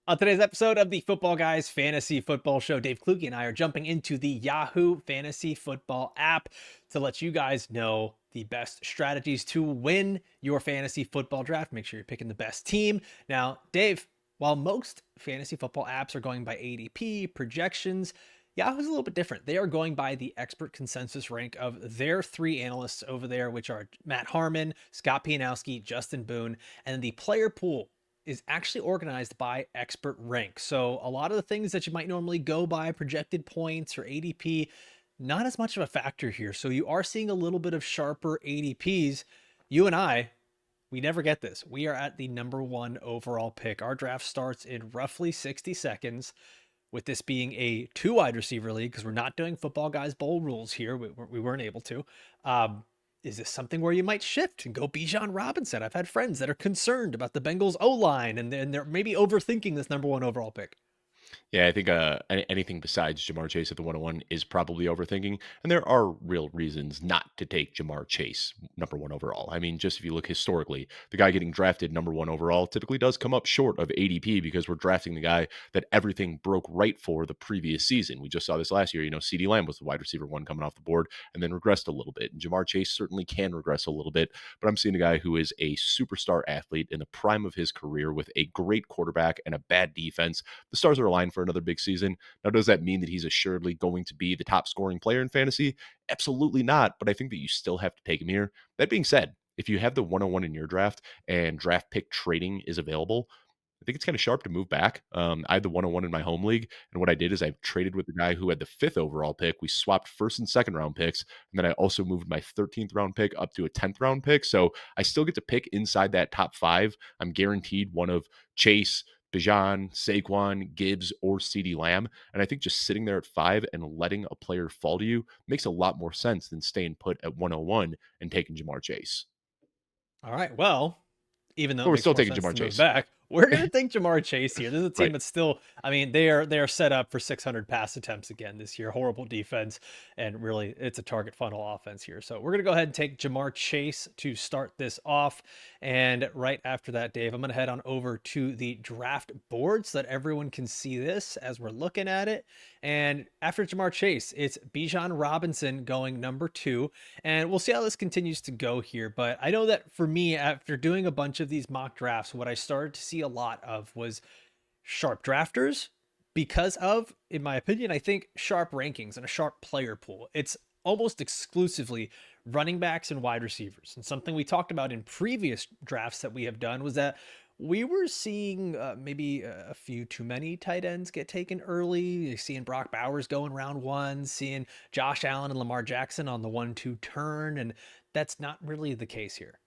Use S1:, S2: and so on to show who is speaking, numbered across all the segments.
S1: On today's episode of the Football Guys Fantasy Football Show, Dave Kluge and I are jumping into the Yahoo Fantasy Football app to let you guys know the best strategies to win your fantasy football draft. Make sure you're picking the best team. Now, Dave, while most fantasy football apps are going by ADP projections, Yahoo's a little bit different. They are going by the expert consensus rank of their three analysts over there, which are Matt Harmon, Scott Pianowski, Justin Boone, and the player pool is actually organized by expert rank. So a lot of the things that you might normally go by projected points or ADP, not as much of a factor here. So you are seeing a little bit of sharper ADPs. You and I, we never get this. We are at the number one overall pick. Our draft starts in roughly 60 seconds. With this being a two wide receiver league, because we're not doing Football Guys Bowl rules here, we weren't able to. Is this something where you might shift and go Bijan Robinson? I've had friends that are concerned about the Bengals O-line, and they're maybe overthinking this number one overall pick.
S2: Yeah, I think anything besides Jamar Chase at the 101 is probably overthinking. And there are real reasons not to take Jamar Chase number one overall. I mean, just if you look historically, the guy getting drafted number one overall typically does come up short of ADP because we're drafting the guy that everything broke right for the previous season. We just saw this last year. CeeDee Lamb was the wide receiver one coming off the board and then regressed a little bit. And Jamar Chase certainly can regress a little bit, but I'm seeing a guy who is a superstar athlete in the prime of his career with a great quarterback and a bad defense. The stars are aligned for another big season. Now, does that mean that he's assuredly going to be the top scoring player in fantasy? Absolutely not. But I think that you still have to take him here. That being said, if you have the 101 in your draft and draft pick trading is available, I think it's kind of sharp to move back. I had the 101 in my home league. And what I did is I traded with the guy who had the fifth overall pick. We swapped first and second round picks. And then I also moved my 13th round pick up to a 10th round pick. So I still get to pick inside that top five. I'm guaranteed one of Chase, Bijan, Saquon, Gibbs, or CeeDee Lamb. And I think just sitting there at five and letting a player fall to you makes a lot more sense than staying put at 101 and taking Jamar Chase.
S1: All right, well, even though
S2: But
S1: it
S2: we're
S1: makes
S2: still
S1: more
S2: taking
S1: sense
S2: Jamar
S1: to move
S2: Chase.
S1: back, we're going to take Jamar Chase here. This is a team
S2: Right.
S1: that's still, I mean, they are set up for 600 pass attempts again this year. Horrible defense, and really, it's a target funnel offense here. So we're going to go ahead and take Jamar Chase to start this off. And right after that, Dave, I'm going to head on over to the draft board so that everyone can see this as we're looking at it. And after Jamar Chase, it's Bijan Robinson going number two. And we'll see how this continues to go here. But I know that for me, after doing a bunch of these mock drafts, what I started to see a lot of was sharp drafters because of, in my opinion, I think sharp rankings and a sharp player pool. It's almost exclusively running backs and wide receivers. And something we talked about in previous drafts that we have done was that we were seeing maybe a few too many tight ends get taken early. Seeing Brock Bowers going round one, seeing Josh Allen and Lamar Jackson on the 1-2 turn. And that's not really the case here.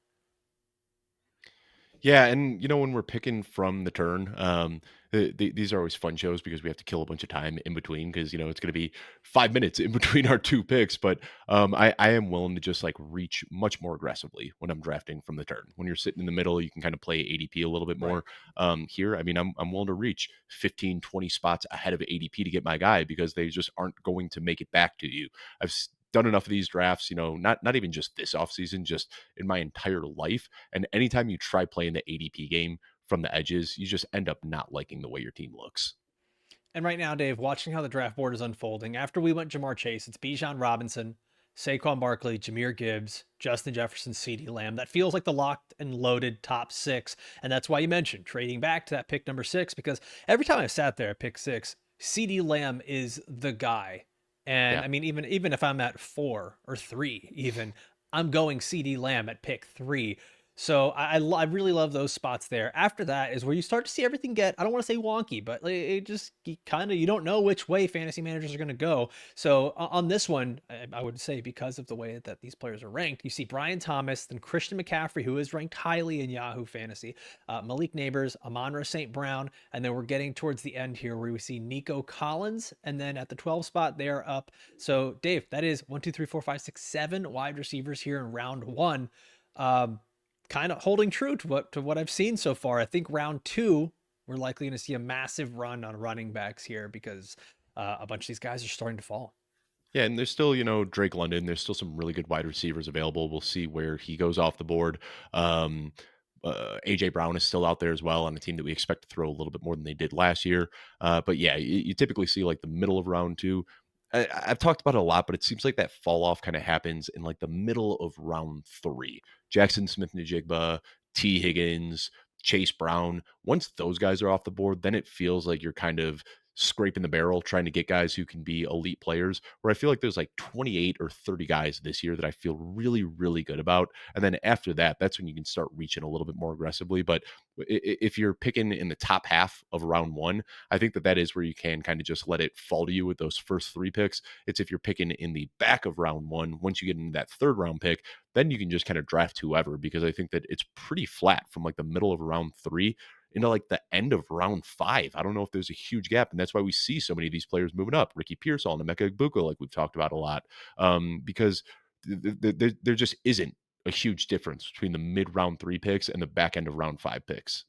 S2: Yeah, and when we're picking from the turn, these are always fun shows because we have to kill a bunch of time in between because it's going to be 5 minutes in between our two picks. But I am willing to just like reach much more aggressively when I'm drafting from the turn. When you're sitting in the middle, you can kind of play ADP a little bit
S1: Right.
S2: more. Here, I mean, I'm willing to reach 15, 20 spots ahead of ADP to get my guy because they just aren't going to make it back to you. I've done enough of these drafts, not even just this offseason, just in my entire life. And anytime you try playing the ADP game from the edges, you just end up not liking the way your team looks.
S1: And right now, Dave, watching how the draft board is unfolding, after we went Jamar Chase, it's Bijan Robinson, Saquon Barkley, Jameer Gibbs, Justin Jefferson, CeeDee Lamb. That feels like the locked and loaded top six. And that's why you mentioned trading back to that pick number six, because every time I've sat there at pick six, CeeDee Lamb is the guy. And
S2: Yeah.
S1: I mean, even if I'm at four or three, even I'm going CeeDee Lamb at pick three. So I really love those spots there. After that is where you start to see everything get, I don't want to say wonky, but it just kind of, you don't know which way fantasy managers are going to go. So on this one, I would say because of the way that these players are ranked, you see Brian Thomas, then Christian McCaffrey, who is ranked highly in Yahoo Fantasy, Malik Neighbors, Amon-Ra St. Brown, and then we're getting towards the end here where we see Nico Collins, and then at the 12 spot, they are up. So Dave, that is 1, 2, 3, 4, 5, 6, 7 wide receivers here in round one. Um, Kind of holding true to what I've seen so far. I think round two, we're likely going to see a massive run on running backs here because a bunch of these guys are starting to fall.
S2: Yeah, and there's still, Drake London. There's still some really good wide receivers available. We'll see where he goes off the board. Um, AJ Brown is still out there as well on a team that we expect to throw a little bit more than they did last year. But yeah, you typically see like the middle of round two. I've talked about it a lot, but it seems like that fall off kind of happens in like the middle of round three. Jackson Smith Najigba, T. Higgins, Chase Brown. Once those guys are off the board, then it feels like you're kind of scraping the barrel trying to get guys who can be elite players. Where I feel like there's like 28 or 30 guys this year that I feel really, really good about. And then after that, that's when you can start reaching a little bit more aggressively. But if you're picking in the top half of round one, I think that is where you can kind of just let it fall to you with those first three picks. It's if you're picking in the back of round one, once you get into that third round pick, then you can just kind of draft whoever, because I think that it's pretty flat from like the middle of round three into like the end of round five. I don't know if there's a huge gap, and that's why we see so many of these players moving up. Ricky Pearsall and Emeka Egbuka, like we've talked about a lot, because there just isn't a huge difference between the mid round three picks and the back end of round five picks.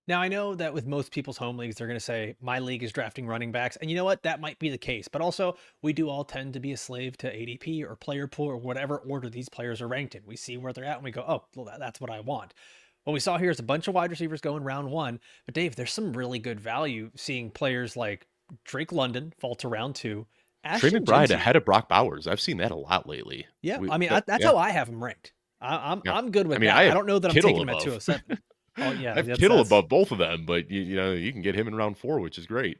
S1: Now, I know that with most people's home leagues, they're going to say, my league is drafting running backs. And you know what? That might be the case. But also, we do all tend to be a slave to ADP or player pool or whatever order these players are ranked in. We see where they're at and we go, oh, well, that's what I want. What we saw here is a bunch of wide receivers going round one. But Dave, there's some really good value seeing players like Drake London fall to round two,
S2: Trey
S1: Ashton
S2: McBride
S1: Genty.
S2: ahead of Brock Bowers. I've seen that a lot lately.
S1: Yeah, I mean, that's
S2: Yeah,
S1: how I have him ranked.
S2: yeah.
S1: I'm good
S2: I
S1: with
S2: mean, I
S1: that. I
S2: have
S1: don't know that I'm
S2: Kittle
S1: taking him at
S2: above.
S1: 207. Oh,
S2: I
S1: yeah,
S2: have
S1: that's
S2: Kittle
S1: that's
S2: above both of them, but you can get him in round four, which is great.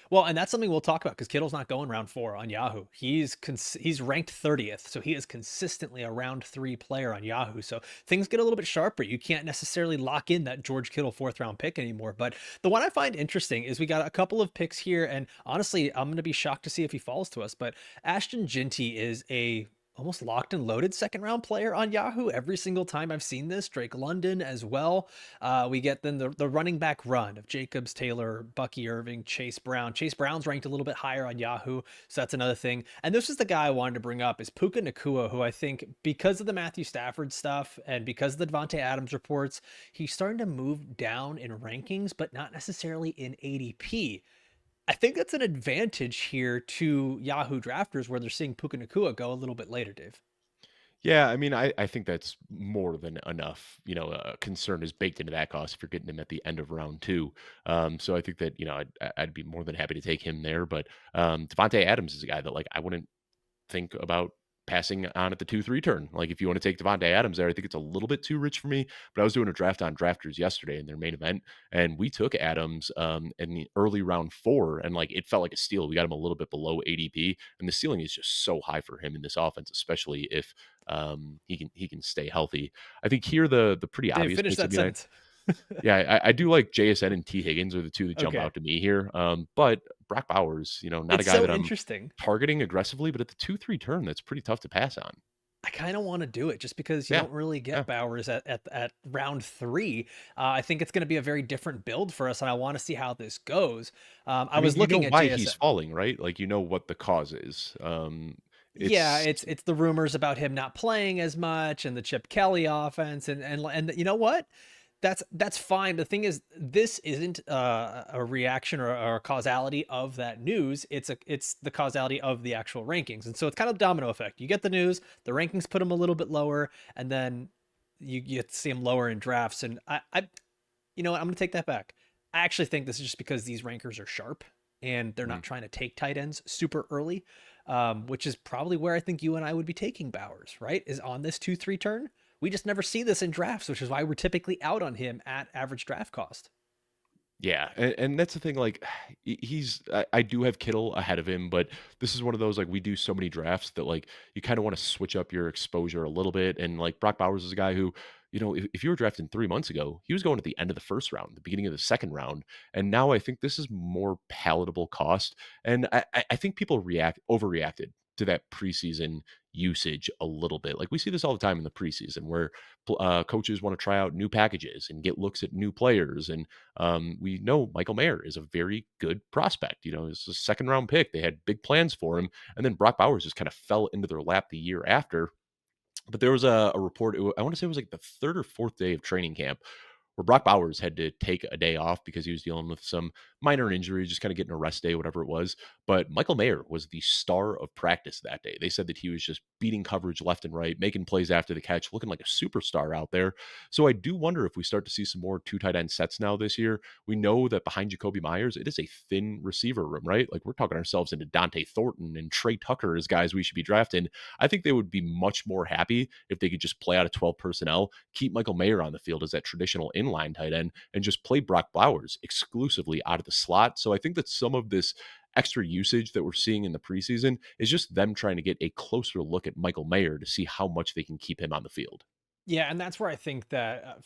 S1: Well, and that's something we'll talk about because Kittle's not going round four on Yahoo. He's ranked 30th, so he is consistently a round three player on Yahoo. So things get a little bit sharper. You can't necessarily lock in that George Kittle fourth round pick anymore. But the one I find interesting is we got a couple of picks here, and honestly, I'm going to be shocked to see if he falls to us. But Ashton Genty is a almost locked and loaded second round player on Yahoo every single time I've seen this. Drake London as well. We get then the running back run of Jacobs, Taylor, Bucky Irving, Chase Brown. Chase Brown's ranked a little bit higher on Yahoo, so that's another thing. And this is the guy I wanted to bring up is Puka Nakua, who I think because of the Matthew Stafford stuff and because of the Devontae Adams reports, he's starting to move down in rankings, but not necessarily in ADP. I think that's an advantage here to Yahoo drafters where they're seeing Puka Nakua go a little bit later, Dave.
S2: Yeah, I mean, I think that's more than enough. Concern is baked into that cost if you're getting him at the end of round two. So I think that I'd be more than happy to take him there. But Devontae Adams is a guy that like I wouldn't think about passing on at the 2-3 turn. Like if you want to take Devontae Adams there, I think it's a little bit too rich for me. But I was doing a draft on drafters yesterday in their main event, and we took Adams in the early round four, and like it felt like a steal. We got him a little bit below ADP, and the ceiling is just so high for him in this offense, especially if he can stay healthy. I think here the pretty
S1: Dave,
S2: obvious
S1: finish
S2: picks. I
S1: that
S2: mean,
S1: sentence.
S2: I do like JSN and T Higgins are the two that jump
S1: Okay.
S2: out to me here. But Brock Bowers, not a
S1: It's
S2: guy
S1: so
S2: that I'm
S1: interesting.
S2: targeting aggressively, but at the 2-3 turn, that's pretty tough to pass on.
S1: I kind of want to do it just because you
S2: Yeah.
S1: don't really
S2: Yeah.
S1: get Bowers at round three. I think it's going to be a very different build for us, and I want to see how this goes. I
S2: I mean,
S1: was looking at
S2: why he's
S1: JSN.
S2: falling, right? Like, what the cause is.
S1: Yeah,
S2: It's
S1: it's the rumors about him not playing as much and the Chip Kelly offense and you know what? That's fine. The thing is, this isn't a reaction or a causality of that news. It's the causality of the actual rankings, and so it's kind of domino effect. You get the news, the rankings put him a little bit lower, and then you get to see him lower in drafts. And I you know what? I'm gonna take that back. I actually think this is just because these rankers are sharp and they're
S2: mm,
S1: not trying to take tight ends super early, which is probably where I think you and I would be taking Bowers, right? Is on this 2-3 turn. We just never see this in drafts, which is why we're typically out on him at average draft cost.
S2: yeah, and that's the thing. Like, I do have Kittle ahead of him, but this is one of those like we do so many drafts that like you kind of want to switch up your exposure a little bit. And like Brock Bowers is a guy who, if you were drafting 3 months ago, he was going at the end of the first round, the beginning of the second round, and now I think this is more palatable cost. And I think people overreacted to that preseason usage a little bit. Like we see this all the time in the preseason where coaches want to try out new packages and get looks at new players. And we know Michael Mayer is a very good prospect. It's a second round pick. They had big plans for him. And then Brock Bowers just kind of fell into their lap the year after. But there was a report, I want to say it was like the third or fourth day of training camp, where Brock Bowers had to take a day off because he was dealing with some minor injury, just kind of getting a rest day, whatever it was. But Michael Mayer was the star of practice that day. They said that he was just beating coverage left and right, making plays after the catch, looking like a superstar out there. So I do wonder if we start to see some more two tight end sets now this year. We know that behind Jacoby Myers, it is a thin receiver room, right? Like we're talking ourselves into Dante Thornton and Trey Tucker as guys we should be drafting. I think they would be much more happy if they could just play out of 12 personnel, keep Michael Mayer on the field as that traditional inline tight end, and just play Brock Bowers exclusively out of the slot. So I think that some of this extra usage that we're seeing in the preseason is just them trying to get a closer look at Michael Mayer to see how much they can keep him on the field.
S1: Yeah, and that's where I think that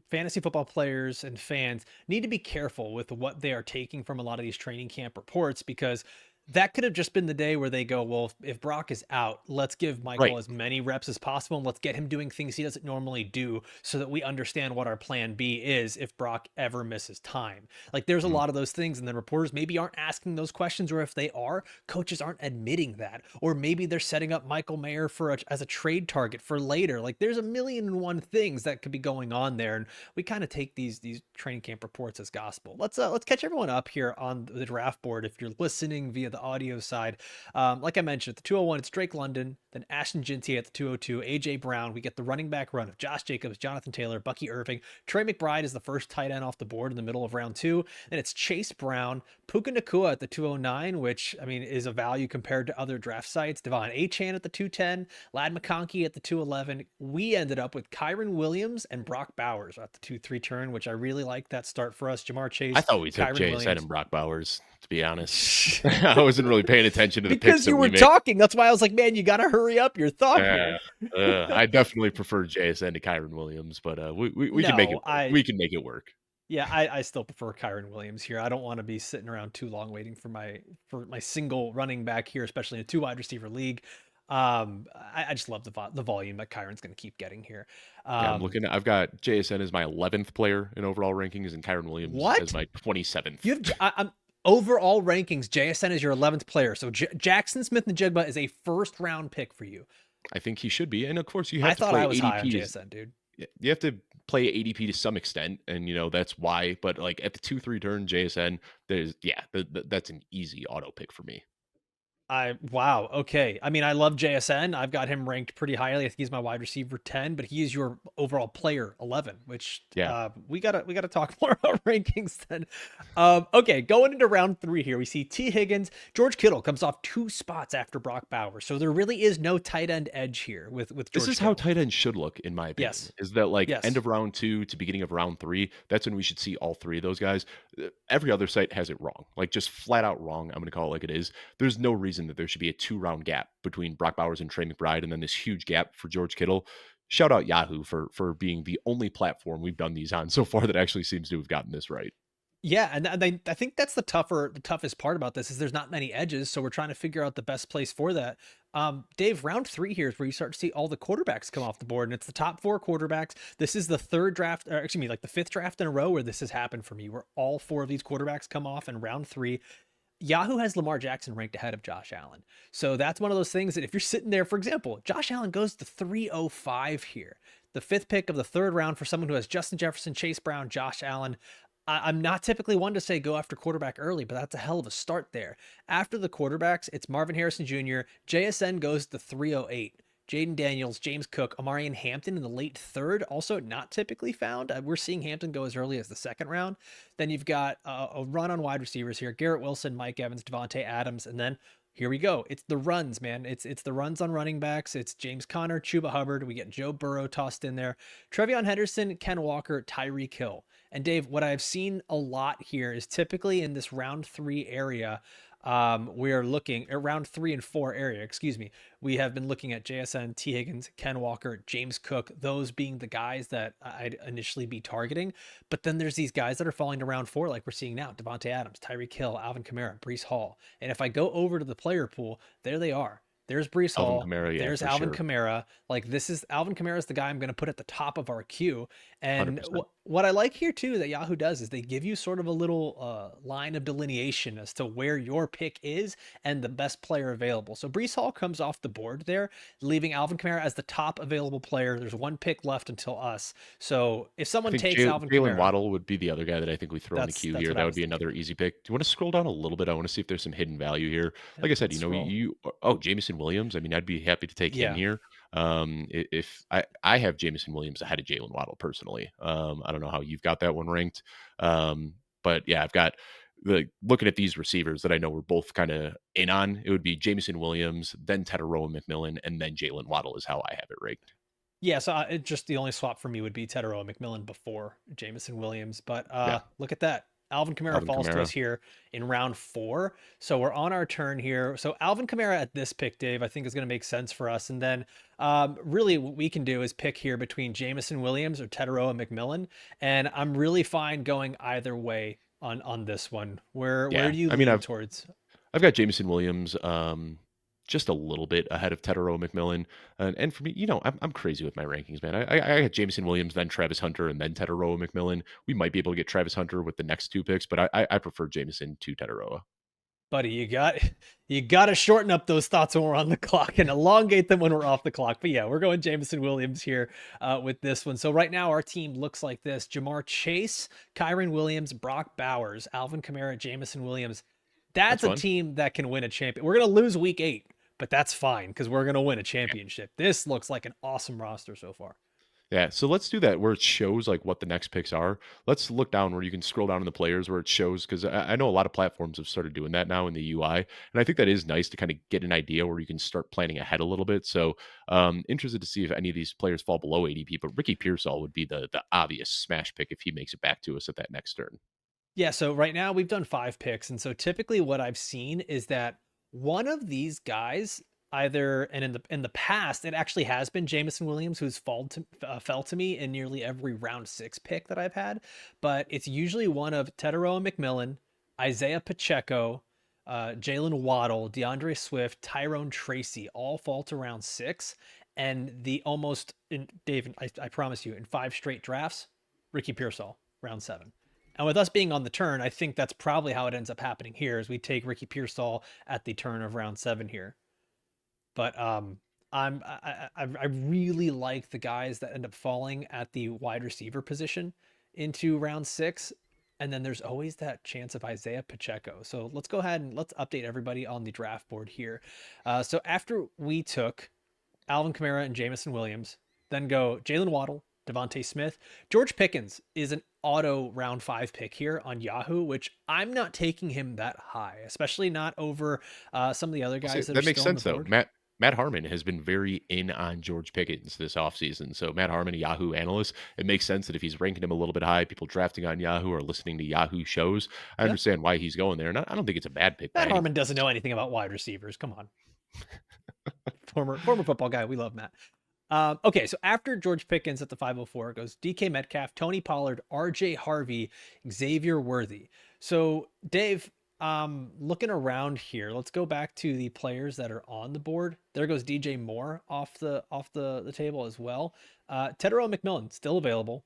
S1: fantasy football players and fans need to be careful with what they are taking from a lot of these training camp reports, because that could have just been the day where they go, well, if Brock is out, let's give Michael
S2: Right.
S1: as many reps as possible and let's get him doing things he doesn't normally do so that we understand what our plan B is if Brock ever misses time. Like there's a
S2: Mhm.
S1: lot of those things, and then reporters maybe aren't asking those questions, or if they are, coaches aren't admitting that, or maybe they're setting up Michael Mayer as a trade target for later. Like there's a million and one things that could be going on there, and we kind of take these training camp reports as gospel. Let's catch everyone up here on the draft board. If you're listening via the audio side, like I mentioned, at the 201, it's Drake London, then Ashton Jinty at the 202, AJ Brown. We get the running back run of Josh Jacobs, Jonathan Taylor, Bucky Irving. Trey McBride is the first tight end off the board in the middle of round two. Then it's Chase Brown, Puka Nakua at the 209, which I mean is a value compared to other draft sites. Devon Achan at the 210, Lad McConkey at the 211. We ended up with Kyron Williams and Brock Bowers at the 2-3 turn, which I really like that start for us. Jamar
S2: I
S1: Chase,
S2: thought we took
S1: Kyron
S2: JSN
S1: Williams.
S2: and Brock Bowers, to be honest. I wasn't really paying attention to the picks
S1: Because
S2: that
S1: you
S2: we
S1: were
S2: made.
S1: talking, that's why I was like, man, you got to hurry up your thought
S2: Uh,
S1: here.
S2: I definitely prefer JSN to Kyron Williams, but we can make it
S1: No,
S2: work. We can make it work.
S1: I still prefer Kyron Williams here. I don't want to be sitting around too long waiting for my single running back here, especially in a two wide receiver league. I just love the volume that Kyron's going to keep getting here.
S2: Yeah, I'm
S1: Um,
S2: looking. I've got JSN as my 11th player in overall rankings, and Kyron Williams as
S1: what
S2: my 27th.
S1: you have? I'm overall rankings. JSN is your 11th player, so Jackson Smith-Njigba is a first round pick for you.
S2: I think he should be, and of course, you
S1: I
S2: have to
S1: thought
S2: play
S1: I was high on
S2: ADP.
S1: JSN, dude.
S2: You have to play ADP to some extent, and that's why. But like at the 2-3 turn, JSN, that's an easy auto pick for me.
S1: Wow. Okay. I mean, I love JSN. I've got him ranked pretty highly. I think he's my wide receiver 10, but he is your overall player 11, which
S2: Yeah,
S1: we gotta talk more about rankings then. Okay, going into round three here, we see T. Higgins, George Kittle comes off 2 spots after Brock Bowers. So there really is no tight end edge here with
S2: this
S1: George
S2: is how
S1: Kittle.
S2: tight ends should look, in my opinion.
S1: Yes.
S2: Is that like end
S1: Yes.
S2: of round two to beginning of round three? That's when we should see all three of those guys. Every other site has it wrong, like just flat out wrong. I'm going to call it like it is. There's no reason that there should be a 2 round gap between Brock Bowers and Trey McBride, and then this huge gap for George Kittle. Shout out Yahoo for being the only platform we've done these on so far that actually seems to have gotten this right.
S1: Yeah, and I think that's the toughest part about this is there's not many edges, so we're trying to figure out the best place for that. Dave, round three here is where you start to see all the quarterbacks come off the board, and it's the top four quarterbacks. This is the third draft, or excuse me, like the fifth draft in a row where this has happened for me, where all four of these quarterbacks come off in round three. Yahoo has Lamar Jackson ranked ahead of Josh Allen. So that's one of those things that if you're sitting there, for example, Josh Allen goes to 305 here, the fifth pick of the third round for someone who has Justin Jefferson, Chase Brown, Josh Allen. I'm not typically one to say go after quarterback early, but that's a hell of a start there. After the quarterbacks, it's Marvin Harrison Jr. JSN goes to 308. Jaden Daniels, James Cook, Amarian Hampton in the late third, also not typically found. We're seeing Hampton go as early as the second round. Then you've got a run on wide receivers here: Garrett Wilson, Mike Evans, Devontae Adams, and then here we go. It's the runs, man. It's the runs on running backs. It's James Conner, Chuba Hubbard. We get Joe Burrow tossed in there. Trevion Henderson, Ken Walker, Tyreek Hill. And Dave, what I've seen a lot here is typically in this round three area, we are looking at round 3 and 4 area, excuse me. We have been looking at JSN, T. Higgins, Ken Walker, James Cook, those being the guys that I'd initially be targeting. But then there's these guys that are falling to round four, like we're seeing now: Devontae Adams, Tyreek Hill, Alvin Kamara, Brees Hall. And if I go over to the player pool, there they are. There's Brees
S2: Alvin
S1: Hall.
S2: Kamara, yeah,
S1: There's
S2: for
S1: Alvin
S2: sure,
S1: Kamara. Like this is Alvin Kamara is the guy I'm going to put at the top of our queue. And
S2: 100%.
S1: what I like here too that Yahoo does is they give you sort of a little line of delineation as to where your pick is and the best player available. So Brees Hall comes off the board there, leaving Alvin Kamara as the top available player. There's one pick left until us. So if
S2: I
S1: someone
S2: think
S1: takes Alvin
S2: Jalen
S1: Kamara,
S2: Waddle would be the other guy that I think we throw in the queue
S1: that's
S2: here.
S1: what I
S2: That would
S1: was
S2: be
S1: thinking.
S2: another easy pick. Do you want to scroll down a little bit? I want to see if there's some hidden value here.
S1: Yeah,
S2: Like I said,
S1: let's scroll.
S2: oh, Jameson Williams. I mean, I'd be happy to take him
S1: Yeah.
S2: here. If I have Jameson Williams ahead of Jalen Waddle personally. I don't know how you've got that one ranked. But yeah, I've got looking at these receivers that I know we're both kind of in on. It would be Jameson Williams, then Tedoroa McMillan, and then Jalen Waddle is how I have it ranked.
S1: Yeah, so it just the only swap for me would be Tedero McMillan before Jamison Williams. But
S2: Yeah,
S1: look at that. Alvin Kamara
S2: Alvin
S1: falls to us
S2: Kamara.
S1: here in round 4. So we're on our turn here. So Alvin Kamara at this pick, Dave, I think is going to make sense for us. And then really what we can do is pick here between Jamison Williams or Tedero McMillan. And I'm really fine going either way on this one. Where
S2: Yeah,
S1: do you
S2: I mean,
S1: lean towards?
S2: I've got Jameson Williams, just a little bit ahead of Tedero McMillan, and for me, I'm crazy with my rankings, man. I got Jameson Williams, then Travis Hunter, and then Tedero McMillan. We might be able to get Travis Hunter with the next 2 picks, but I prefer Jameson to Tedero.
S1: Buddy, you got to shorten up those thoughts when we're on the clock and elongate them when we're off the clock. But yeah, we're going Jameson Williams here with this one. So right now our team looks like this: Jamar Chase, Kyron Williams, Brock Bowers, Alvin Kamara, Jameson Williams.
S2: That's
S1: That's a
S2: fun.
S1: team that can win a champion. We're gonna lose week 8, but that's fine because we're gonna win a championship. This looks like an awesome roster so far.
S2: Yeah, so let's do that where it shows like what the next picks are. Let's look down where you can scroll down in the players where it shows because I know a lot of platforms have started doing that now in the UI, and I think that is nice to kind of get an idea where you can start planning ahead a little bit. So, interested to see if any of these players fall below ADP, but Ricky Pearsall would be the obvious smash pick if he makes it back to us at that next turn.
S1: Yeah, so right now we've done 5 picks, and so typically what I've seen is that one of these guys either, and in the past it actually has been Jameson Williams who's fell to me in nearly every round 6 pick that I've had, but it's usually one of Tedero McMillan, Isaiah Pacheco, Jalen Waddle, DeAndre Swift, Tyrone Tracy all fall to round 6, and the almost in Dave, I promise you, in 5 straight drafts, Ricky Pearsall round 7. And with us being on the turn, I think that's probably how it ends up happening here is we take Ricky Pearsall at the turn of round 7 here. But I really like the guys that end up falling at the wide receiver position into round 6. And then there's always that chance of Isaiah Pacheco. So let's go ahead and let's update everybody on the draft board here. So after we took Alvin Kamara and Jamison Williams, then go Jalen Waddle, Devontae Smith. George Pickens is an auto round 5 pick here on Yahoo, which I'm not taking him that high, especially not over some of the other
S2: See,
S1: guys that are
S2: that makes
S1: still on the
S2: sense though.
S1: board.
S2: Matt Harmon has been very in on George Pickens this offseason. So Matt Harmon, a Yahoo analyst, it makes sense that if he's ranking him a little bit high, people drafting on Yahoo or listening to Yahoo shows, I
S1: Yeah.
S2: understand why he's going there. And I don't think it's a bad pick by
S1: Matt
S2: any
S1: Harmon
S2: means.
S1: doesn't know anything about wide receivers. Come on. Former football guy. We love Matt. Okay, so after George Pickens at the 504 goes DK Metcalf, Tony Pollard, RJ Harvey, Xavier Worthy. So Dave, looking around here, let's go back to the players that are on the board. There goes DJ Moore off the table as well. Tedero McMillan still available.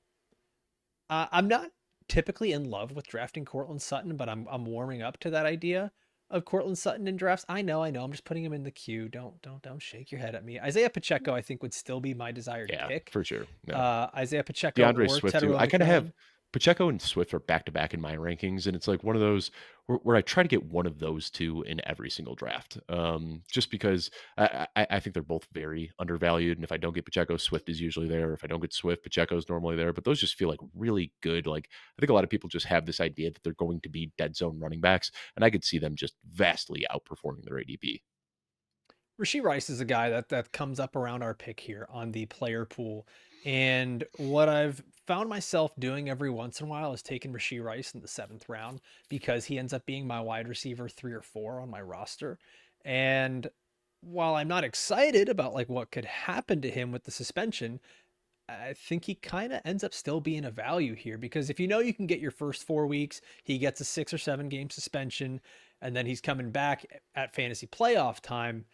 S1: I'm not typically in love with drafting Cortland Sutton, but I'm warming up to that idea of Cortland Sutton in drafts. I know. I'm just putting him in the queue. Don't shake your head at me. Isaiah Pacheco, I think, would still be my desired
S2: Yeah,
S1: pick.
S2: for sure. Yeah.
S1: Isaiah Pacheco
S2: DeAndre
S1: or
S2: Swift too.
S1: Tedero
S2: I kind of have
S1: McMillan.
S2: Pacheco and Swift are back to back in my rankings, and it's like one of those where I try to get one of those two in every single draft, just because I think they're both very undervalued. And if I don't get Pacheco, Swift is usually there. If I don't get Swift, Pacheco is normally there. But those just feel like really good. Like I think a lot of people just have this idea that they're going to be dead zone running backs, and I could see them just vastly outperforming their ADP.
S1: Rasheed Rice is a guy that comes up around our pick here on the player pool. And what I've found myself doing every once in a while is taking Rasheed Rice in the 7th round because he ends up being my wide receiver 3 or 4 on my roster. And while I'm not excited about like what could happen to him with the suspension, I think he kind of ends up still being a value here because if you know you can get your first 4 weeks, he gets a 6 or 7 game suspension, and then he's coming back at fantasy playoff time.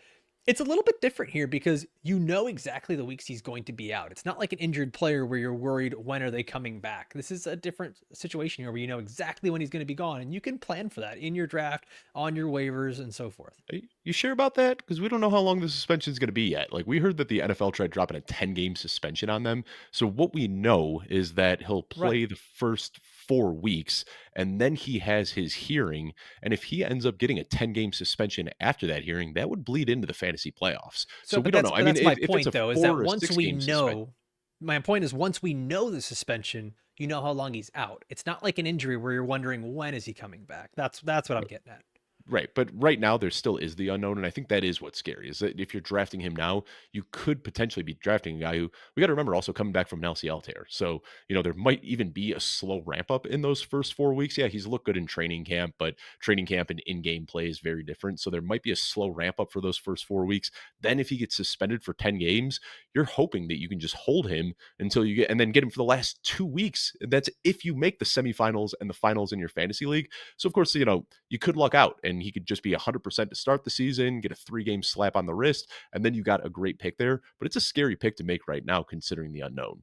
S1: It's a little bit different here because you know exactly the weeks he's going to be out. It's not like an injured player where you're worried when are they coming back. This is a different situation here where you know exactly when he's going to be gone, and you can plan for that in your draft, on your waivers, and so forth.
S2: Are you sure about that? Because we don't know how long the suspension is going to be yet. Like we heard that the NFL tried dropping a 10-game suspension on them. So what we know is that he'll
S1: Right.
S2: play the first 4 weeks, and then he has his hearing. And if he ends up getting a 10-game suspension after that hearing, that would bleed into the fantasy playoffs.
S1: So,
S2: So we don't know. I
S1: but
S2: mean,
S1: that's my
S2: if it's a
S1: point though, is that
S2: four or
S1: once
S2: six
S1: we
S2: game suspension,
S1: know, my point is once we know the suspension, you know how long he's out. It's not like an injury where you're wondering when is he coming back. That's what I'm getting at.
S2: right, but right now there still is the unknown, and I think that is what's scary. Is that if you're drafting him now, you could potentially be drafting a guy who we got to remember also coming back from an LCL tear. So there might even be a slow ramp up in those first 4 weeks. Yeah, he's looked good in training camp, but training camp and in-game play is very different. So there might be a slow ramp up for those first 4 weeks. Then if he gets suspended for 10 games, you're hoping that you can just hold him until you get and then get him for the last 2 weeks. That's if you make the semifinals and the finals in your fantasy league. So of course, you could luck out and he could just be 100% to start the season, get a 3-game slap on the wrist, and then you got a great pick there. But it's a scary pick to make right now considering the unknown.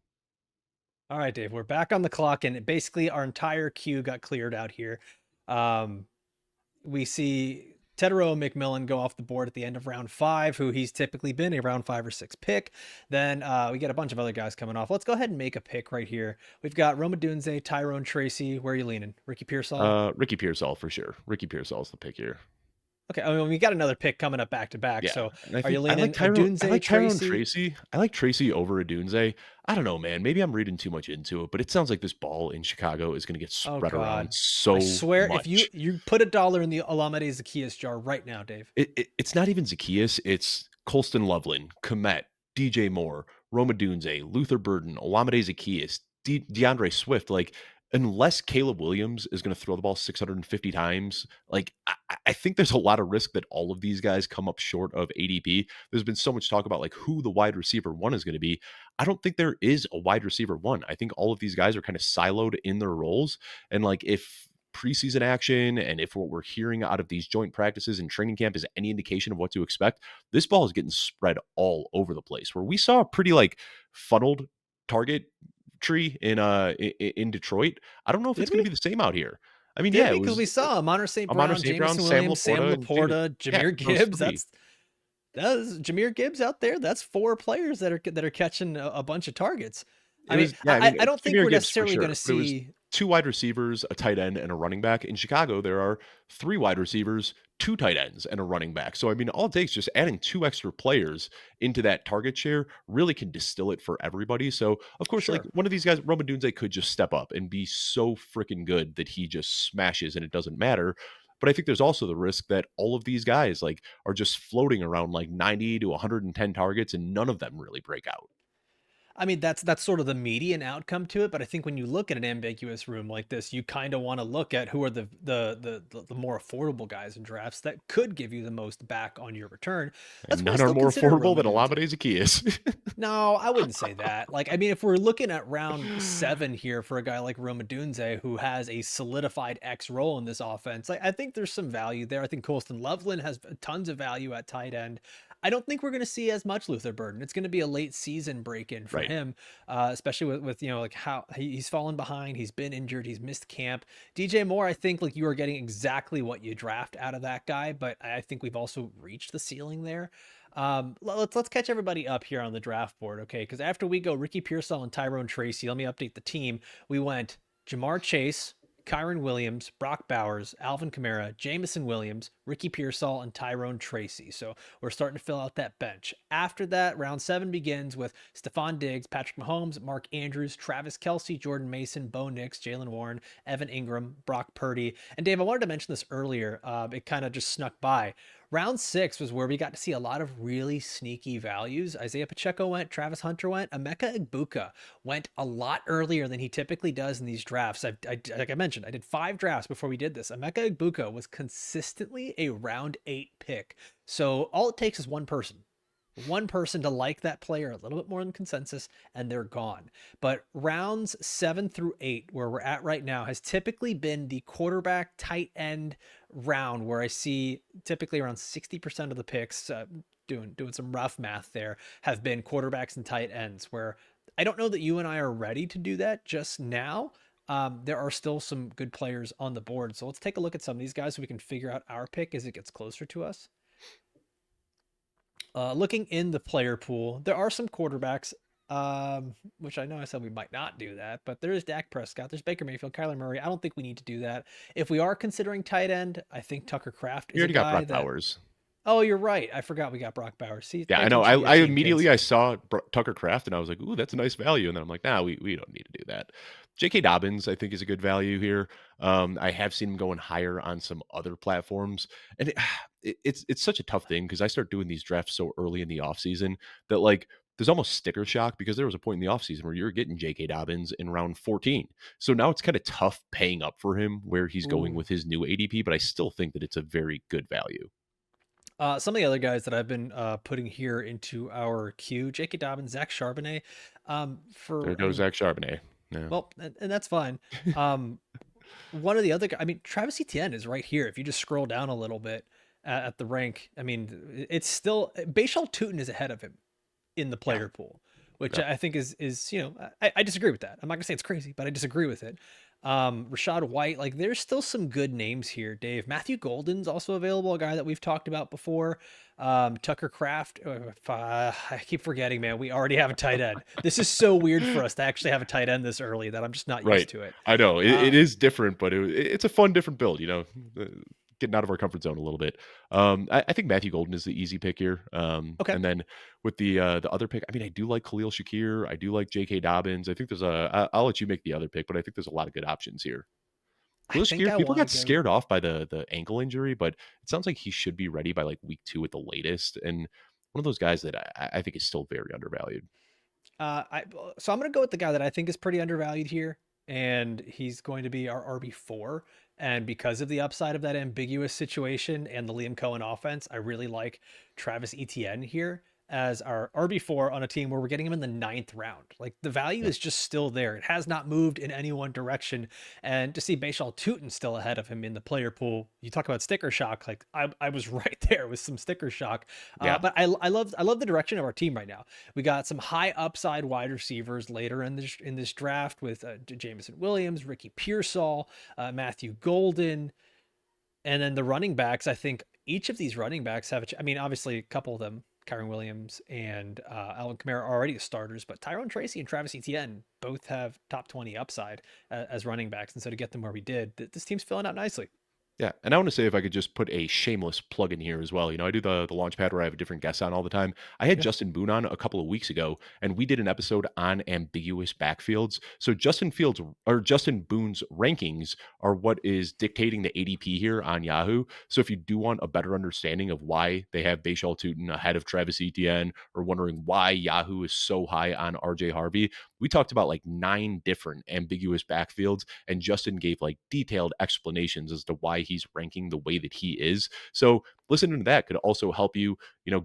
S1: All right, Dave, we're back on the clock, and basically our entire queue got cleared out here. Um, we see Tedero McMillan go off the board at the end of round 5, who he's typically been a round 5 or 6 pick. Then we get a bunch of other guys coming off. Let's go ahead and make a pick right here. We've got Roma Dunze, Tyrone Tracy. Where are you leaning? Ricky Pearsall?
S2: Ricky Pearsall for sure. Ricky Pearsall's the pick here.
S1: Okay, I mean, we got another pick coming up back to back.
S2: Yeah,
S1: So
S2: and I
S1: are you
S2: think I like
S1: leaning
S2: Tyrone. I
S1: Dunze,
S2: like Tyrone
S1: Tracy?
S2: Tracy. I like Tracy over Adunze. I don't know, man. Maybe I'm reading too much into it, but it sounds like this ball in Chicago is going to get
S1: Oh
S2: spread around
S1: God. I
S2: so
S1: swear, if you
S2: much.
S1: you put $1 in the Alameda Zacchaeus jar right now, Dave.
S2: It's not even Zacchaeus, it's Colston Loveland, Komet, DJ Moore, Roma Dunze, Luther Burden, Olamide Zacchaeus, DeAndre Swift. Like, unless Caleb Williams is going to throw the ball 650 times, like, I think there's a lot of risk that all of these guys come up short of ADP. There's been so much talk about like who the wide receiver one is going to be. I don't think there is a wide receiver one. I think all of these guys are kind of siloed in their roles. And like, if preseason action and if what we're hearing out of these joint practices and training camp is any indication of what to expect, this ball is getting spread all over the place. Where we saw a pretty like funneled target tree in Detroit, I don't know if it's
S1: Did
S2: going to
S1: we?
S2: be the same out here. I mean,
S1: Did
S2: yeah,
S1: we?
S2: it
S1: Because we
S2: was
S1: saw Amon St.
S2: Amano
S1: Brown,
S2: St. Brown,
S1: Jamison
S2: Sam
S1: Williams, Sam
S2: Laporta, and James.
S1: Laporta,
S2: Yeah,
S1: Jameer
S2: those
S1: Gibbs.
S2: three.
S1: That's Jameer Gibbs out there. That's 4 players that are catching a bunch of targets. I
S2: It
S1: mean,
S2: was, yeah, I mean,
S1: I don't think
S2: Jahmyr
S1: we're
S2: Gibbs for
S1: necessarily going
S2: sure,
S1: to
S2: but it was
S1: see.
S2: 2 wide receivers, a tight end, and a running back. In Chicago, there are 3 wide receivers, 2 tight ends, and a running back. So, I mean, all it takes just adding 2 extra players into that target share really can distill it for everybody. So, of course, like
S1: Sure.
S2: one of these guys, Roman Dunze, could just step up and be so freaking good that he just smashes and it doesn't matter. But I think there's also the risk that all of these guys like are just floating around like 90 to 110 targets and none of them really break out.
S1: I mean, that's sort of the median outcome to it, but I think when you look at an ambiguous room like this, you kind of want to look at who are the more affordable guys in drafts that could give you the most back on your return. That's
S2: And
S1: why I
S2: none are
S1: still
S2: more
S1: consider
S2: affordable than
S1: Romadunze.
S2: Olamide Zacchaeus.
S1: No, I wouldn't say that. Like, I mean, if we're looking at round 7 here for a guy like Roma Dunze, who has a solidified X role in this offense, I think there's some value there. I think Colston Loveland has tons of value at tight end. I don't think we're going to see as much Luther Burden. It's going to be a late season break in for
S2: Right.
S1: him, especially with like how he's fallen behind. He's been injured. He's missed camp. DJ Moore, I think like you are getting exactly what you draft out of that guy, but I think we've also reached the ceiling there. Let's catch everybody up here on the draft board, okay? Because after we go Ricky Pearsall and Tyrone Tracy, let me update the team. We went Jamar Chase, Kyron Williams, Brock Bowers, Alvin Kamara, Jamison Williams, Ricky Pearsall, and Tyrone Tracy. So we're starting to fill out that bench. After that, round 7 begins with Stephon Diggs, Patrick Mahomes, Mark Andrews, Travis Kelce, Jordan Mason, Bo Nix, Jalen Warren, Evan Ingram, Brock Purdy. And Dave, I wanted to mention this earlier. It kind of just snuck by. Round 6 was where we got to see a lot of really sneaky values. Isaiah Pacheco went, Travis Hunter went, Emeka Egbuka went a lot earlier than he typically does in these drafts. Like I mentioned, I did 5 drafts before we did this. Emeka Egbuka was consistently a round 8 pick. So all it takes is one person to like that player a little bit more than consensus, and they're gone. But rounds 7 through 8, where we're at right now, has typically been the quarterback tight end round, where I see typically around 60% of the picks, doing some rough math there, have been quarterbacks and tight ends, where I don't know that you and I are ready to do that just now. There are still some good players on the board. So let's take a look at some of these guys so we can figure out our pick as it gets closer to us. Looking in the player pool, there are some quarterbacks, which I know I said we might not do that, but there is Dak Prescott, there's Baker Mayfield, Kyler Murray. I don't think we need to do that. If we are considering tight end, I think Tucker Kraft
S2: You
S1: is a
S2: already got
S1: guy
S2: Brock
S1: that.
S2: Bowers.
S1: Oh, you're right. I forgot we got Brock Bowers. See,
S2: Yeah,
S1: pay
S2: I know.
S1: attention to your
S2: I
S1: team,
S2: immediately
S1: kids.
S2: I saw Tucker Kraft and I was like, "Ooh, that's a nice value." And then I'm like, "Nah, we don't need to do that." J.K. Dobbins, I think, is a good value here. I have seen him going higher on some other platforms, and it's such a tough thing because I start doing these drafts so early in the offseason that like there's almost sticker shock because there was a point in the offseason where you're getting J.K. Dobbins in round 14. So now it's kind of tough paying up for him where he's going
S1: Ooh.
S2: with his new ADP, but I still think that it's a very good value.
S1: Some of the other guys that I've been putting here into our queue, J.K. Dobbins, Zach Charbonnet.
S2: There
S1: I
S2: goes
S1: mean,
S2: Zach Charbonnet. Yeah.
S1: well, and that's fine. Um, One of the other guys, I mean, Travis Etienne is right here. If you just scroll down a little bit at the rank, I mean, it's still Bashal Tutin is ahead of him in the
S2: Yeah.
S1: player pool, which
S2: Yep.
S1: I think is I disagree with that. I'm not gonna say it's crazy, but I disagree with it. Rashad White, like there's still some good names here, Dave. Matthew Golden's also available, a guy that we've talked about before. Tucker Kraft. I keep forgetting, man. We already have a tight end. This is so weird for us to actually have a tight end this early that I'm just not used
S2: Right.
S1: to it.
S2: I know it
S1: Uh,
S2: is different, but it's a fun, different build. Getting out of our comfort zone a little bit. I think Matthew Golden is the easy pick here.
S1: okay.
S2: And then with the other pick, I mean, I do like Khalil Shakir. I do like J.K. Dobbins. I think I'll let you make the other pick, but I think there's a lot of good options here.
S1: I
S2: Khalil
S1: think
S2: Shakir,
S1: I
S2: people
S1: want to
S2: got
S1: go.
S2: scared off by the ankle injury, but it sounds like he should be ready by like week 2 at the latest. And one of those guys that I think is still very undervalued.
S1: So I'm going to go with the guy that I think is pretty undervalued here, and he's going to be our RB4. And because of the upside of that ambiguous situation and the Liam Cohen offense, I really like Travis Etienne here as our RB4 on a team where we're getting him in the 9th round. Like the value
S2: Yeah.
S1: is just still there. It has not moved in any one direction. And to see Bashal Tutin still ahead of him in the player pool, you talk about sticker shock. Like I was right there with some sticker shock.
S2: Yeah.
S1: But I love the direction of our team right now. We got some high upside wide receivers later in this draft with Jameson Williams, Ricky Pearsall, Matthew Golden, and then the running backs. I think each of these running backs have. I mean, obviously, a couple of them, Kyron Williams and Alvin Kamara, are already starters, but Tyrone Tracy and Travis Etienne both have top 20 upside as running backs, and so to get them where we did, this team's filling out nicely.
S2: Yeah, and I want to say if I could just put a shameless plug in here as well. I do the launch pad where I have a different guest on all the time. I had
S1: Yeah.
S2: Justin Boone on a couple of weeks ago, and we did an episode on ambiguous backfields. So Justin Boone's rankings are what is dictating the ADP here on Yahoo. So if you do want a better understanding of why they have Bashal Tutin ahead of Travis Etienne, or wondering why Yahoo is so high on RJ Harvey, we talked about like 9 different ambiguous backfields, and Justin gave like detailed explanations as to why he's ranking the way that he is. So listening to that could also help you,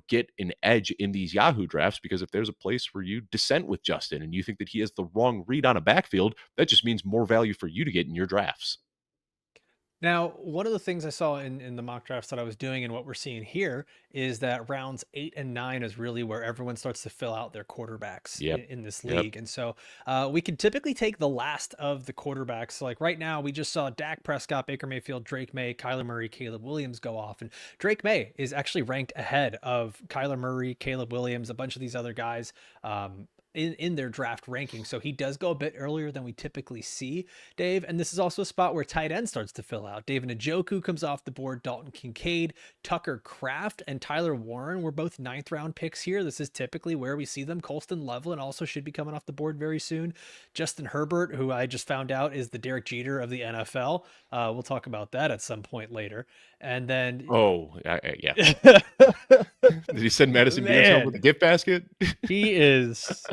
S2: get an edge in these Yahoo drafts, because if there's a place where you dissent with Justin and you think that he has the wrong read on a backfield, that just means more value for you to get in your drafts.
S1: Now, one of the things I saw in the mock drafts that I was doing and what we're seeing here is that rounds 8 and 9 is really where everyone starts to fill out their quarterbacks in,
S2: Yep.
S1: in this
S2: Yep.
S1: league. And so we can typically take the last of the quarterbacks. So like right now, we just saw Dak Prescott, Baker Mayfield, Drake May, Kyler Murray, Caleb Williams go off. And Drake May is actually ranked ahead of Kyler Murray, Caleb Williams, a bunch of these other guys. In their draft ranking. So he does go a bit earlier than we typically see, Dave. And this is also a spot where tight end starts to fill out. David Njoku comes off the board. Dalton Kincaid, Tucker Kraft, and Tyler Warren were both 9th round picks here. This is typically where we see them. Colston Loveland also should be coming off the board very soon. Justin Herbert, who I just found out is the Derek Jeter of the NFL. We'll talk about that at some point later. And then,
S2: Oh, yeah. Did he send Madison Beers home with a
S1: man,
S2: gift basket?
S1: he is.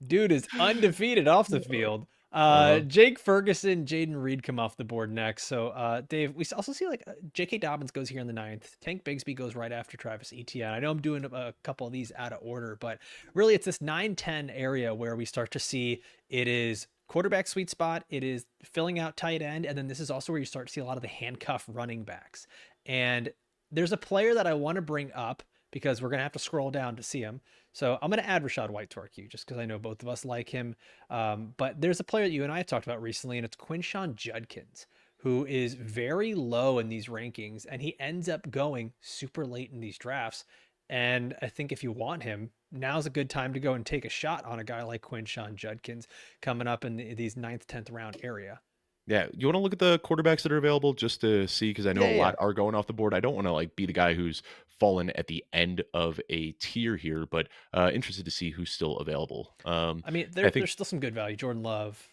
S1: Dude is undefeated off the field.
S2: Uh-huh.
S1: Jake Ferguson, Jaden Reed come off the board next. So, Dave, we also see like J.K. Dobbins goes here in the 9th. Tank Bigsby goes right after Travis Etienne. I know I'm doing a couple of these out of order, but really it's this 9-10 area where we start to see it is quarterback sweet spot. It is filling out tight end. And then this is also where you start to see a lot of the handcuff running backs. And there's a player that I want to bring up because we're going to have to scroll down to see him. So I'm going to add Rashad White to our queue just because I know both of us like him. But there's a player that you and I have talked about recently, and it's Quinshawn Judkins, who is very low in these rankings, and he ends up going super late in these drafts. And I think if you want him, now's a good time to go and take a shot on a guy like Quinshawn Judkins coming up in these ninth, 10th round area.
S2: Yeah, you wanna look at the quarterbacks that are available just to see, because I know
S1: Yeah,
S2: a
S1: yeah,
S2: lot
S1: yeah.
S2: are going off the board. I don't wanna, like, be the guy who's fallen at the end of a tier here, but, interested to see who's still available.
S1: I mean,
S2: I think
S1: there's still some good value. Jordan Love,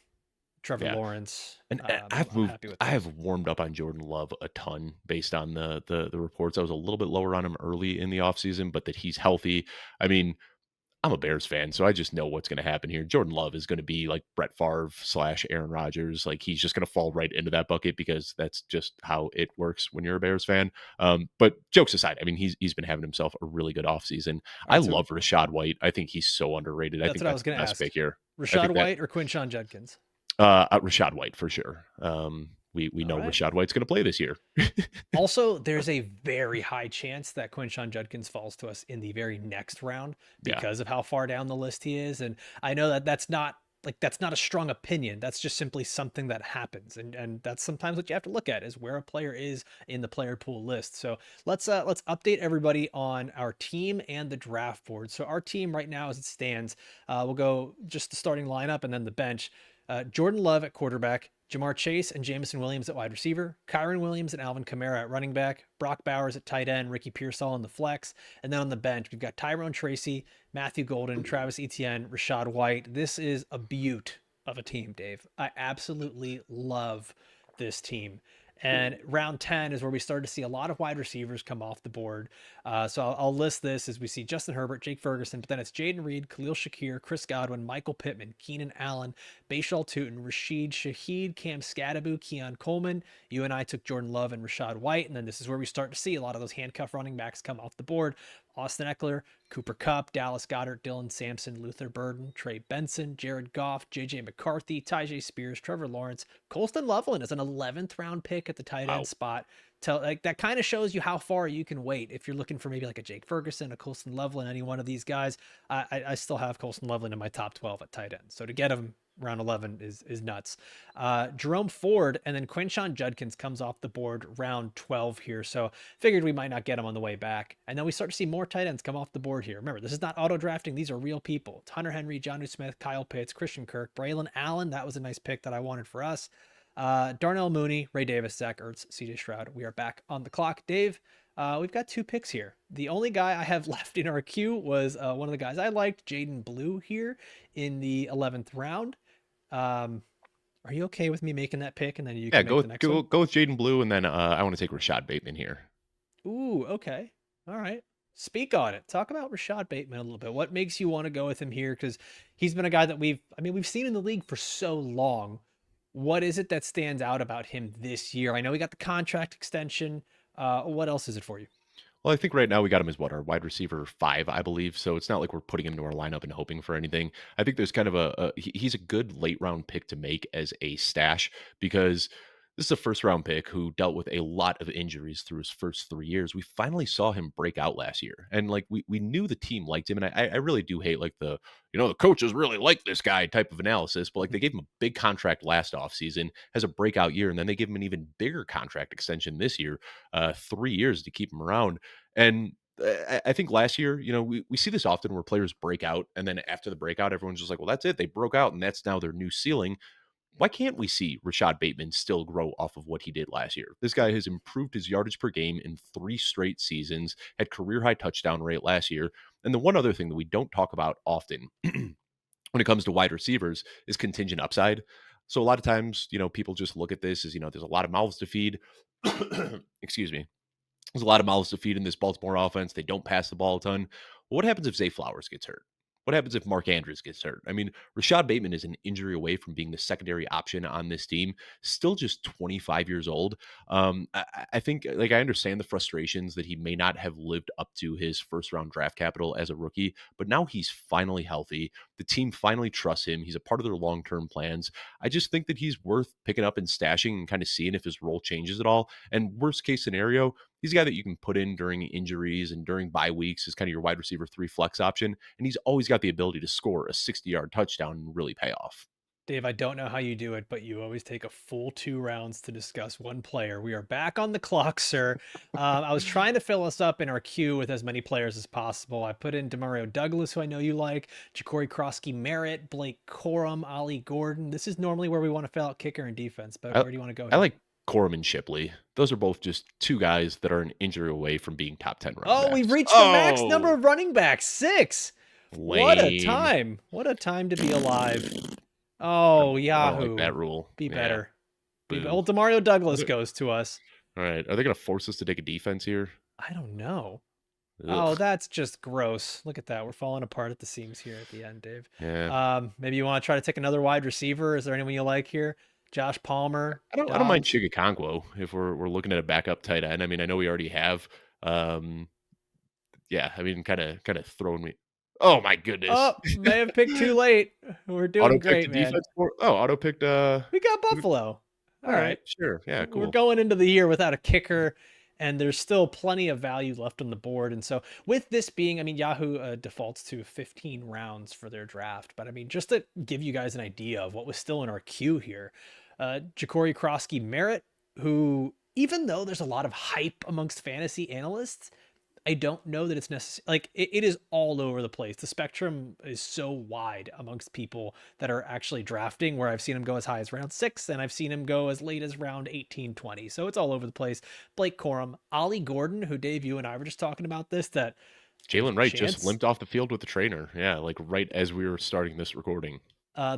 S1: Trevor
S2: yeah,
S1: Lawrence.
S2: and
S1: I'm happy with
S2: I have
S1: those.
S2: warmed up on Jordan Love a ton based on the reports. I was a little bit lower on him early in the offseason, but that he's healthy. I mean, I'm a Bears fan, so I just know what's going to happen here. Jordan Love is going to be like Brett Favre slash Aaron Rodgers. Like he's just going to fall right into that bucket because that's just how it works when you're a Bears fan. But jokes aside, I mean he's been having himself a really good offseason.
S1: All
S2: I
S1: right, so
S2: love Rashad White. I think he's so underrated. I
S1: that's
S2: think
S1: what I
S2: that's
S1: was
S2: the
S1: going to
S2: best
S1: ask.
S2: pick here. I
S1: Rashad
S2: think that
S1: White or Quinshawn Judkins?
S2: Rashad White for sure. We
S1: All
S2: know
S1: right.
S2: Rashad White's going to play this year.
S1: Also, there's a very high chance that Quinshawn Judkins falls to us in the very next round
S2: Yeah.
S1: because of how far down the list he is. And I know that that's not a strong opinion. That's just simply something that happens. And that's sometimes what you have to look at is where a player is in the player pool list. So let's update everybody on our team and the draft board. So our team right now as it stands, we'll go just the starting lineup and then the bench. Jordan Love at quarterback, Jamar Chase and Jamison Williams at wide receiver, Kyron Williams and Alvin Kamara at running back, Brock Bowers at tight end, Ricky Pearsall in the flex, and then on the bench we've got Tyrone Tracy, Matthew Golden, Travis Etienne, Rashad White. This is a beaut of a team, Dave. I absolutely love this team. And round 10 is where we started to see a lot of wide receivers come off the board. So I'll list this as we see Justin Herbert, Jake Ferguson, but then it's Jaden Reed, Khalil Shakir, Chris Godwin, Michael Pittman, Keenan Allen, Bashal Tutin, Rashid Shaheed, Cam Scadaboo, Keon Coleman. You and I took Jordan Love and Rashad White. And then this is where we start to see a lot of those handcuff running backs come off the board. Austin Eckler, Cooper Kupp, Dallas Goddard, Dylan Sampson, Luther Burden, Trey Benson, Jared Goff, JJ McCarthy, Tyjae Spears, Trevor Lawrence, Colston Loveland is an 11th round pick at the tight end
S2: Wow.
S1: spot. Like that kind of shows you how far you can wait if you're looking for maybe like a Jake Ferguson, a Colston Loveland, any one of these guys. I still have Colston Loveland in my top 12 at tight end, so to get him round 11 is nuts. Jerome Ford and then Quinshawn Judkins comes off the board round 12 here, so figured we might not get him on the way back. And then we start to see more tight ends come off the board here. Remember, this is not auto drafting; these are real people. It's Hunter Henry, Jonnu Smith, Kyle Pitts, Christian Kirk, Braylon Allen. That was a nice pick that I wanted for us. Darnell Mooney, Ray Davis, Zach Ertz, CJ Stroud. We are back on the clock. Dave, we've got two picks here. The only guy I have left in our queue was one of the guys I liked, Jaden Blue, here in the 11th round. Are you okay with me making that pick and then you
S2: Yeah,
S1: can make the next one?
S2: go with Jaden Blue, and then I want to take Rashad Bateman here.
S1: Ooh, okay. All right. Speak on it. Talk about Rashad Bateman a little bit. What makes you want to go with him here? Because he's been a guy that we've seen in the league for so long. What is it that stands out about him this year? I know we got the contract extension. What else is it for you?
S2: Well, I think right now we got him as what, our wide receiver 5, I believe. So it's not like we're putting him into our lineup and hoping for anything. I think there's kind of he's a good late round pick to make as a stash, because this is a first round pick who dealt with a lot of injuries through his first 3 years. We finally saw him break out last year, and like we knew the team liked him. And I really do hate like the coaches really like this guy type of analysis, but like they gave him a big contract last offseason, has a breakout year, and then they gave him an even bigger contract extension this year, 3 years to keep him around. And I think last year, we see this often where players break out, and then after the breakout, everyone's just like, well, that's it. They broke out, and that's now their new ceiling. Why can't we see Rashad Bateman still grow off of what he did last year? This guy has improved his yardage per game in 3 straight seasons, had career high touchdown rate last year. And the one other thing that we don't talk about often when it comes to wide receivers is contingent upside. So a lot of times, people just look at this as, there's a lot of mouths to feed. Excuse me. There's a lot of mouths to feed in this Baltimore offense. They don't pass the ball a ton. What happens if Zay Flowers gets hurt? What happens if Mark Andrews gets hurt? I mean, Rashad Bateman is an injury away from being the secondary option on this team. Still just 25 years old. I think, like, I understand the frustrations that he may not have lived up to his first round draft capital as a rookie, but now he's finally healthy. The team finally trusts him. He's a part of their long term plans. I just think that he's worth picking up and stashing and kind of seeing if his role changes at all. And worst case scenario, He's a guy that you can put in during injuries and during bye weeks as kind of your wide receiver 3 flex option, and he's always got the ability to score a 60-yard touchdown and really pay off.
S1: Dave, I don't know how you do it, but you always take a full 2 rounds to discuss one player. We are back on the clock, sir. I was trying to fill us up in our queue with as many players as possible. I put in Demario Douglas, who I know you like, Ja'Cory Krosky Merritt, Blake Corum, Ollie Gordon. This is normally where we want to fill out kicker and defense, but
S2: I
S1: where do you want to go
S2: I
S1: here?
S2: like Corum and Shipley. Those are both just 2 guys that are an injury away from being top 10 running
S1: Oh, we've
S2: backs.
S1: reached the max number
S2: Oh,
S1: of running backs, 6. What a
S2: lame.
S1: time. What a time to be alive.
S2: I
S1: Oh,
S2: I don't like
S1: Yahoo.
S2: that rule.
S1: Be
S2: Yeah,
S1: better.
S2: boo.
S1: Old Demario
S2: Are
S1: Douglas
S2: they
S1: goes to us.
S2: Alright, are they gonna force us to take a defense here?
S1: I don't know. Oh,
S2: Ugh,
S1: that's just gross. Look at that. We're falling apart at the seams here at the end, Dave.
S2: yeah.
S1: Maybe you want to try to take another wide receiver. Is there anyone you like here? Josh Palmer,
S2: I don't mind
S1: Dobbs.
S2: Chigakonkwo if we're looking at a backup tight end. I mean, I know we already have, um yeah, I mean, kinda throwing me. Oh my goodness.
S1: Oh, may have picked too late. We're
S2: Auto
S1: doing
S2: picked
S1: great,
S2: a
S1: man.
S2: defense for auto picked,
S1: We got Buffalo. All right.
S2: alright, sure, yeah,
S1: We're
S2: cool.
S1: going into the year without a kicker, and there's still plenty of value left on the board. And so, with this being, I mean, Yahoo defaults to 15 rounds for their draft. But I mean, just to give you guys an idea of what was still in our queue here, Ja'Cory Krosky Merritt, who, even though there's a lot of hype amongst fantasy analysts, I don't know that it's necessary. Like it is all over the place. The spectrum is so wide amongst people that are actually drafting, where I've seen him go as high as round 6 and I've seen him go as late as round 18, 20. So it's all over the place. Blake Corum, Ollie Gordon, who Dave, you and I were just talking about this, that there's a
S2: Jalen Wright just
S1: chance
S2: limped off the field with the trainer. Yeah, like, right as we were starting this recording.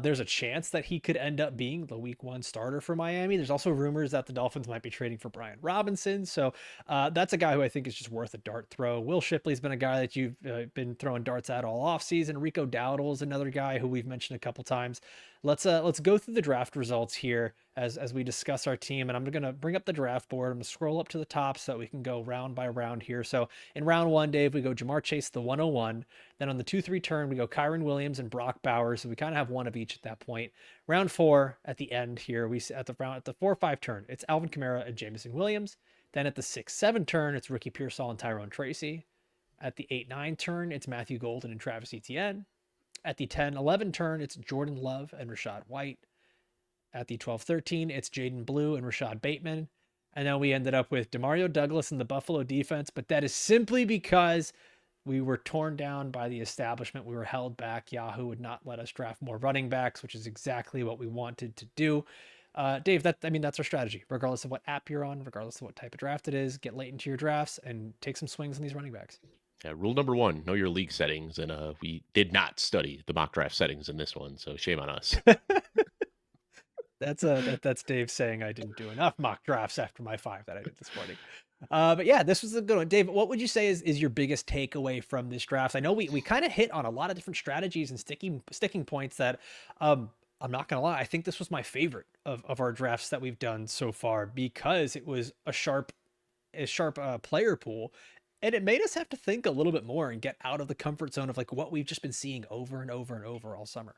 S1: there's a chance that he could end up being the week 1 starter for Miami. There's also rumors that the Dolphins might be trading for Brian Robinson. So that's a guy who I think is just worth a dart throw. Will Shipley's been a guy that you've been throwing darts at all offseason. Rico Dowdle is another guy who we've mentioned a couple times. Let's go through the draft results here as we discuss our team. And I'm going to bring up the draft board. I'm going to scroll up to the top so that we can go round by round here. So in round 1, Dave, we go Jamar Chase, the 101. Then on the 2-3 turn, we go Kyron Williams and Brock Bowers. So we kind of have one of each at that point. Round 4 at the end here, we at the 4-5 turn, it's Alvin Kamara and Jameson Williams. Then at the 6-7 turn, it's Ricky Pearsall and Tyrone Tracy. At the 8-9 turn, it's Matthew Golden and Travis Etienne. At the 10-11 turn, it's Jordan Love and Rashad White. At the 12-13, it's Jaden Blue and Rashad Bateman. And then we ended up with Demario Douglas in the Buffalo defense, but that is simply because we were torn down by the establishment. We were held back. Yahoo would not let us draft more running backs, which is exactly what we wanted to do. Dave, that's our strategy. Regardless of what app you're on, regardless of what type of draft it is, get late into your drafts and take some swings on these running backs.
S2: Yeah, rule number 1, know your league settings, and, we did not study the mock draft settings in this one, so shame on us.
S1: That's Dave saying I didn't do enough mock drafts after my 5 that I did this morning. But yeah, this was a good one. Dave, what would you say is your biggest takeaway from this draft? I know we kind of hit on a lot of different strategies and sticking points that I'm not gonna lie, I think this was my favorite of our drafts that we've done so far, because it was a sharp player pool. And it made us have to think a little bit more and get out of the comfort zone of like what we've just been seeing over and over and over all summer.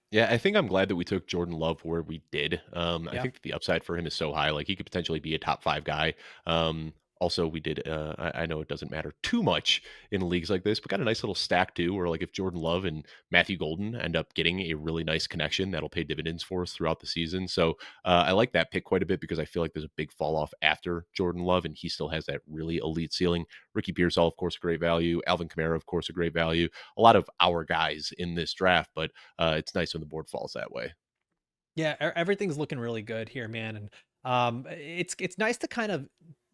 S2: Yeah, I think I'm glad that we took Jordan Love where we did. I
S1: Yeah.
S2: think that the upside for him is so high. Like, he could potentially be a top 5 guy. Also, we did. I know it doesn't matter too much in leagues like this, but got a nice little stack too. Where, like, if Jordan Love and Matthew Golden end up getting a really nice connection, that'll pay dividends for us throughout the season. So I like that pick quite a bit because I feel like there's a big fall off after Jordan Love, and he still has that really elite ceiling. Ricky Pearsall, of course, a great value. Alvin Kamara, of course, a great value. A lot of our guys in this draft, but it's nice when the board falls that way.
S1: Yeah, everything's looking really good here, man. And it's nice to kind of,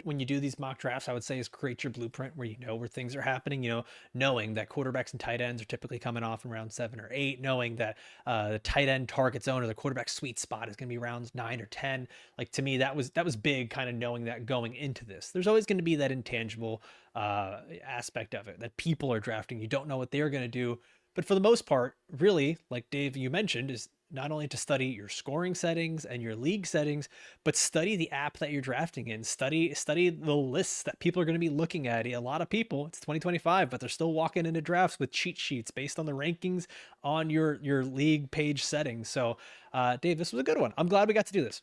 S1: when you do these mock drafts, I would say, is create your blueprint where you know where things are happening. Knowing that quarterbacks and tight ends are typically coming off in round 7 or 8, knowing that the tight end target zone or the quarterback sweet spot is going to be rounds 9 or 10. Like, to me, that was big, kind of knowing that going into this. There's always going to be that intangible aspect of it that people are drafting. You don't know what they're going to do. But for the most part, really, like Dave, you mentioned, is not only to study your scoring settings and your league settings, but study the app that you're drafting in. Study the lists that people are going to be looking at. A lot of people, it's 2025, but they're still walking into drafts with cheat sheets based on the rankings on your league page settings. So, Dave, this was a good one. I'm glad we got to do this.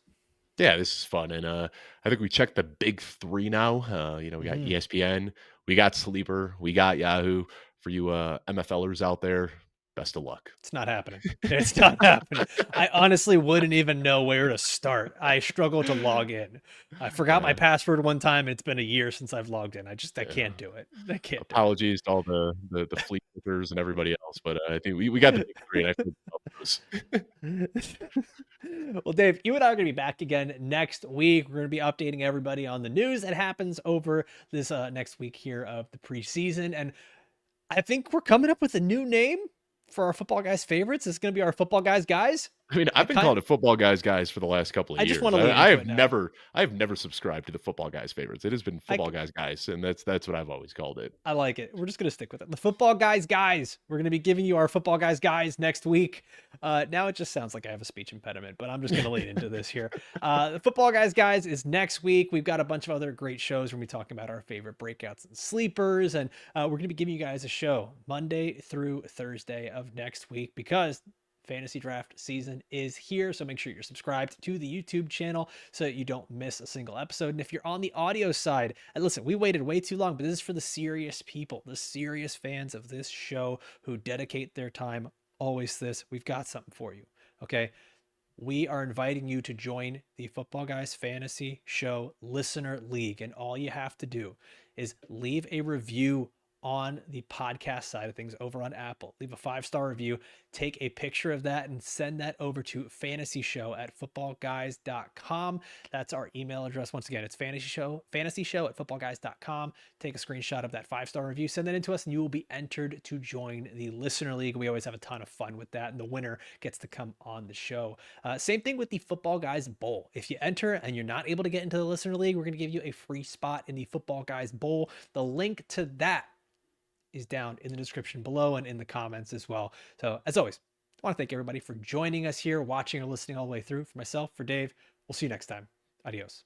S2: Yeah, this is fun, and I think we checked the big three now. We got
S1: Mhm.
S2: ESPN, we got Sleeper, we got Yahoo. For you MFLers out there, best of luck.
S1: It's not happening. It's not happening. I honestly wouldn't even know where to start. I struggle to log in. I forgot my
S2: Yeah,
S1: password one time, and it's been a year since I've logged in. I
S2: yeah.
S1: can't do it. I can't do it.
S2: Apologies to all the flea flickers and everybody else, but I think we got the big three, and I feel good about those.
S1: Well, Dave, you and I are going to be back again next week. We're going to be updating everybody on the news that happens over this next week here of the preseason. And I think we're coming up with a new name for our football guys favorites. It's going to be our football guys.
S2: I mean,
S1: I
S2: I've been
S1: kind
S2: calling it football guys for the last couple of
S1: I just want
S2: years.
S1: to
S2: I,
S1: lean
S2: I
S1: into
S2: have
S1: it now.
S2: never subscribed to the football guys favorites. It has been
S1: I
S2: football guys, and that's what I've always called it.
S1: I like it. We're just gonna stick with it. The football guys. We're gonna be giving you our football guys next week. Now it just sounds like I have a speech impediment, but I'm just gonna lean into this here. The football guys is next week. We've got a bunch of other great shows. We're gonna be talking about our favorite breakouts and sleepers, and we're gonna be giving you guys a show Monday through Thursday of next week because fantasy draft season is here. So make sure you're subscribed to the YouTube channel so that you don't miss a single episode. And if you're on the audio side, and listen, we waited way too long, but this is for the serious people, the serious fans of this show who dedicate their time always to this. We've got something for you. Okay. We are inviting you to join the Football Guys Fantasy Show Listener League. And all you have to do is leave a review on the podcast side of things over on Apple. Leave a 5-star review, take a picture of that, and send that over to fantasyshow@footballguys.com. That's our email address. Once again, it's fantasyshow@footballguys.com. Take a screenshot of that 5-star review, send that in to us, and you will be entered to join the Listener League. We always have a ton of fun with that, and the winner gets to come on the show. Same thing with the Football Guys Bowl. If you enter and you're not able to get into the Listener League, we're going to give you a free spot in the Football Guys Bowl. The link to that is down in the description below and in the comments as well. So, as always, I want to thank everybody for joining us here, watching or listening all the way through. For myself, for Dave, we'll see you next time. Adios.